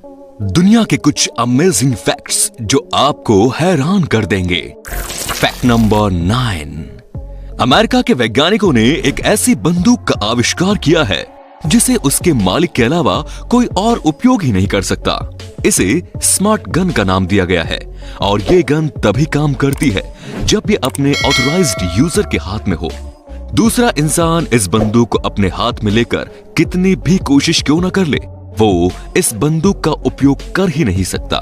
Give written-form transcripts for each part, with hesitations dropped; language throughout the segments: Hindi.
दुनिया के कुछ अमेजिंग फैक्ट्स जो आपको हैरान कर देंगे। Fact number 9। अमेरिका के वैज्ञानिकों ने एक ऐसी बंदूक का आविष्कार किया है जिसे उसके मालिक के अलावा कोई और उपयोग ही नहीं कर सकता। इसे स्मार्ट गन का नाम दिया गया है और ये गन तभी काम करती है जब ये अपने ऑथराइज्ड यूजर के हाथ में हो। दूसरा इंसान इस बंदूक को अपने हाथ में लेकर कितनी भी कोशिश क्यों न कर ले, वो इस बंदूक का उपयोग कर ही नहीं सकता।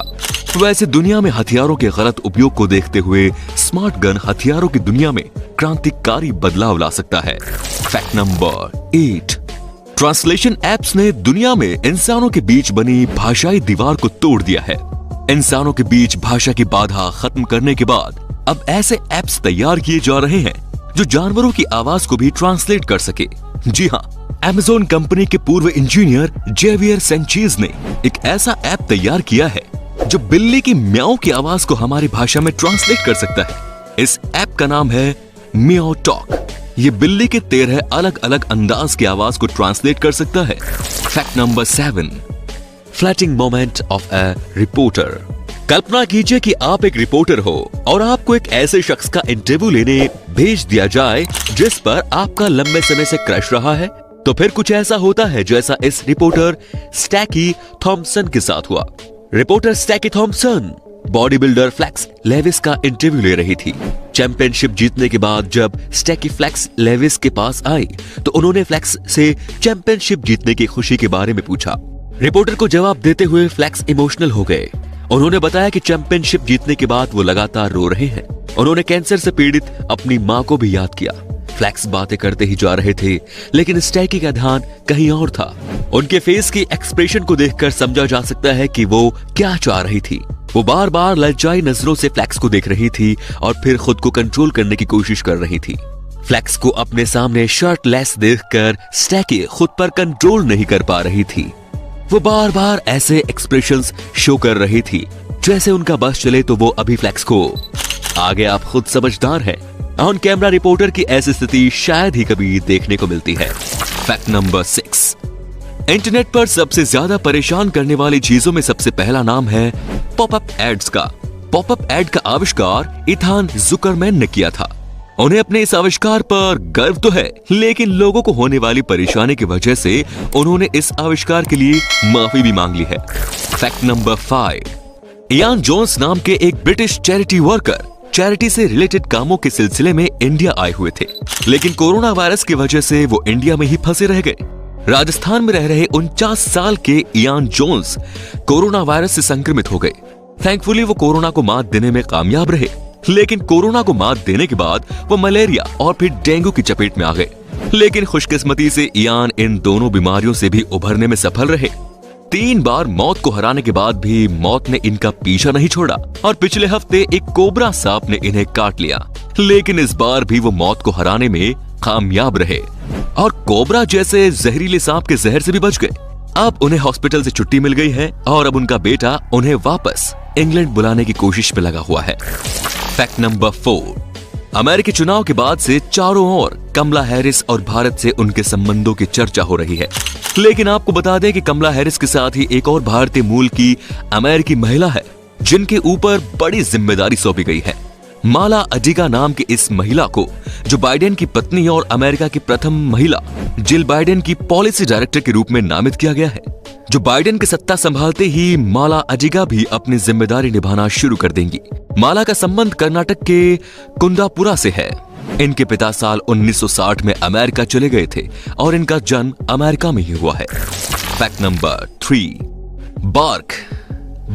वैसे दुनिया में हथियारों के गलत उपयोग को देखते हुए स्मार्ट गन हथियारों की दुनिया में क्रांतिकारी बदलाव ला सकता है। Fact number 8। ट्रांसलेशन एप्स ने दुनिया में इंसानों के बीच बनी भाषाई दीवार को तोड़ दिया है। इंसानों के बीच भाषा की बाधा खत्म करने के बाद अब ऐसे एप्स तैयार किए जा रहे हैं जो जानवरों की आवाज को भी ट्रांसलेट कर सके। जी हाँ, Amazon कंपनी के पूर्व इंजीनियर जेवियर सेंचेज ने एक ऐसा ऐप तैयार किया है जो बिल्ली की म्याऊ की आवाज को हमारी भाषा में ट्रांसलेट कर सकता है। इस ऐप का नाम है मियाओ टॉक। ये बिल्ली के 13 अलग अलग अंदाज की आवाज को ट्रांसलेट कर सकता है। Fact number 7। Flattering moment of a reporter. कल्पना कीजिए कि आप एक रिपोर्टर हो और आपको एक ऐसे शख्स का इंटरव्यू लेने भेज दिया जाए जिस पर आपका लंबे समय से क्रश रहा है। तो फिर कुछ ऐसा होता है जैसा इस रिपोर्टर स्टैकी थॉम्पसन के साथ हुआ। Reporter Stacey Thompson body builder Flex Lewis का इंटरव्यू ले रही थी। चैंपियनशिप जीतने के बाद जब स्टैकी फ्लैक्स लेविस के पास आई तो उन्होंने फ्लैक्स से चैंपियनशिप जीतने की खुशी के बारे में पूछा। रिपोर्टर को जवाब देते हुए फ्लैक्स इमोशनल हो गए। उन्होंने बताया कि चैंपियनशिप जीतने के बाद वो लगातार रो रहे हैं। उन्होंने कैंसर से पीड़ित अपनी मां को भी याद किया। फ्लैक्स बातें करते ही जा रहे थे लेकिन स्टैकी का ध्यान कहीं और था। उनके फेस की एक्सप्रेशन को देखकर समझा जा सकता है कि वो क्या चाह रही थी। वो बार बार लज्जाई नजरों से फ्लैक्स को देख रही थी और फिर खुद को कंट्रोल करने की कोशिश कर रही थी। फ्लैक्स को अपने सामने शर्टलेस देखकर स्टैकी खुद पर कंट्रोल नहीं कर पा रही थी। वो बार बार ऐसे एक्सप्रेशंस शो कर रही थी जैसे उनका बस चले तो वो अभी फ्लैक्स को आगे आप खुद समझदार हैं। ऑन कैमरा रिपोर्टर की ऐसी स्थिति शायद ही कभी देखने को मिलती है। Fact number 6। इंटरनेट पर सबसे ज्यादा परेशान करने वाली चीजों में सबसे पहला नाम है पॉपअप एड्स का। पॉपअप एड का आविष्कार इथान जुकरमैन ने किया था। उन्हें अपने इस आविष्कार पर गर्व तो है लेकिन लोगों को होने वाली परेशानी की वजह से उन्होंने इस आविष्कार के लिए माफी भी मांग ली है। Fact number 5। इयान जोन्स नाम के एक ब्रिटिश चैरिटी वर्कर चैरिटी से रिलेटेड कामों के सिलसिले में इंडिया आए हुए थे लेकिन कोरोना वायरस की वजह से वो इंडिया में ही फंसे रह गए। राजस्थान में रह रहे 49 साल के इयान जोन्स कोरोना वायरस से संक्रमित हो गए। थैंकफुली वो कोरोना को मात देने में कामयाब रहे लेकिन कोरोना को मात देने के बाद वो मलेरिया और फिर डेंगू की चपेट में आ गए। लेकिन खुशकिस्मती से इयान इन दोनों बीमारियों से भी उभरने में सफल रहे। 3 बार मौत को हराने के बाद भी मौत ने इनका पीछा नहीं छोड़ा और पिछले हफ्ते एक कोबरा सांप ने इन्हें काट लिया लेकिन इस बार भी वो मौत को हराने में कामयाब रहे और कोबरा जैसे जहरीले सांप के जहर से भी बच गए। अब उन्हें हॉस्पिटल से छुट्टी मिल गई है और अब उनका बेटा उन्हें वापस इंग्लैंड बुलाने की कोशिश में लगा हुआ है। Fact number 4। अमेरिकी चुनाव के बाद से चारों ओर कमला हैरिस और भारत से उनके संबंधों की चर्चा हो रही है लेकिन आपको बता दें कि कमला हैरिस के साथ ही एक और भारतीय मूल की अमेरिकी महिला है जिनके ऊपर बड़ी जिम्मेदारी सौंपी गई है। माला अडिगा नाम की इस महिला को जो बाइडेन की पत्नी और अमेरिका की प्रथम महिला जिल बाइडेन की पॉलिसी डायरेक्टर के रूप में नामित किया गया है। जो बाइडेन की सत्ता संभालते ही माला अडिगा भी अपनी जिम्मेदारी निभाना शुरू कर देंगी। माला का संबंध कर्नाटक के कुंदापुरा से है। इनके पिता साल 1960 में अमेरिका चले गए थे और इनका जन्म अमेरिका में ही हुआ है। Fact number 3।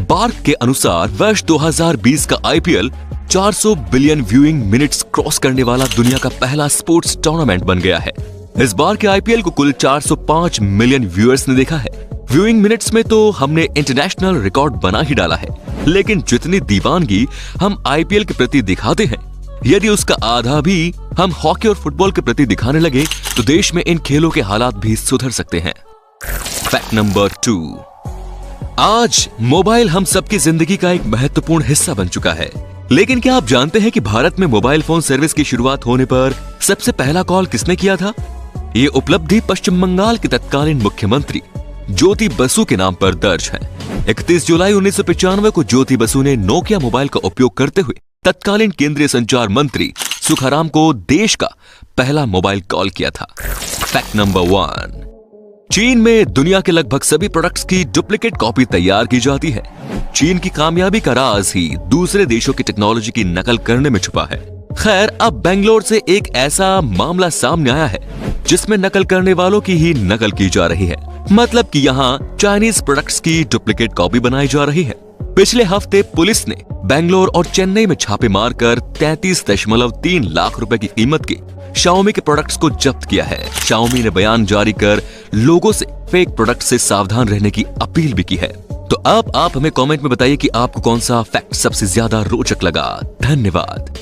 बार्क के अनुसार वर्ष 2020 का IPL 400 billion viewing minutes cross करने वाला दुनिया का पहला स्पोर्ट्स टूर्नामेंट बन गया है। इस बार के आईपीएल को कुल 405 मिलियन व्यूअर्स ने देखा है। व्यूइंग मिनट्स में तो हमने इंटरनेशनल रिकॉर्ड बना ही डाला है लेकिन जितनी दीवानगी हम आईपीएल के प्रति दिखाते हैं यदि उसका आधा भी हम हॉकी और फुटबॉल के प्रति दिखाने लगे तो देश में इन खेलों के हालात भी सुधर सकते हैं। Fact number 2। आज मोबाइल हम सबकी जिंदगी का एक महत्वपूर्ण हिस्सा बन चुका है लेकिन क्या आप जानते हैं कि भारत में मोबाइल फोन सर्विस की शुरुआत होने पर सबसे पहला कॉल किसने किया था? ये उपलब्धि पश्चिम बंगाल के तत्कालीन मुख्यमंत्री ज्योति बसु के नाम पर दर्ज है। 31 जुलाई 1995 को ज्योति बसु ने नोकिया मोबाइल का उपयोग करते हुए तत्कालीन केंद्रीय संचार मंत्री सुखाराम को देश का पहला मोबाइल कॉल किया था। फैक्ट नंबर 1, चीन में दुनिया के लगभग सभी प्रोडक्ट्स की डुप्लीकेट कॉपी तैयार की जाती है। चीन की कामयाबी का राज ही दूसरे देशों की टेक्नोलॉजी की नकल करने में छुपा है। खैर, अब बेंगलोर से एक ऐसा मामला सामने आया है जिसमें नकल करने वालों की ही नकल की जा रही है। मतलब कि यहाँ चाइनीज प्रोडक्ट्स की डुप्लीकेट कॉपी बनाई जा रही है। पिछले हफ्ते पुलिस ने बेंगलोर और चेन्नई में छापे मारकर 33.3 लाख रुपए की कीमत के Xiaomi के प्रोडक्ट्स को जब्त किया है। Xiaomi ने बयान जारी कर लोगों से फेक प्रोडक्ट से सावधान रहने की अपील भी की है। तो अब आप हमें कमेंट में बताइए कि आपको कौन सा फैक्ट सबसे ज्यादा रोचक लगा। धन्यवाद।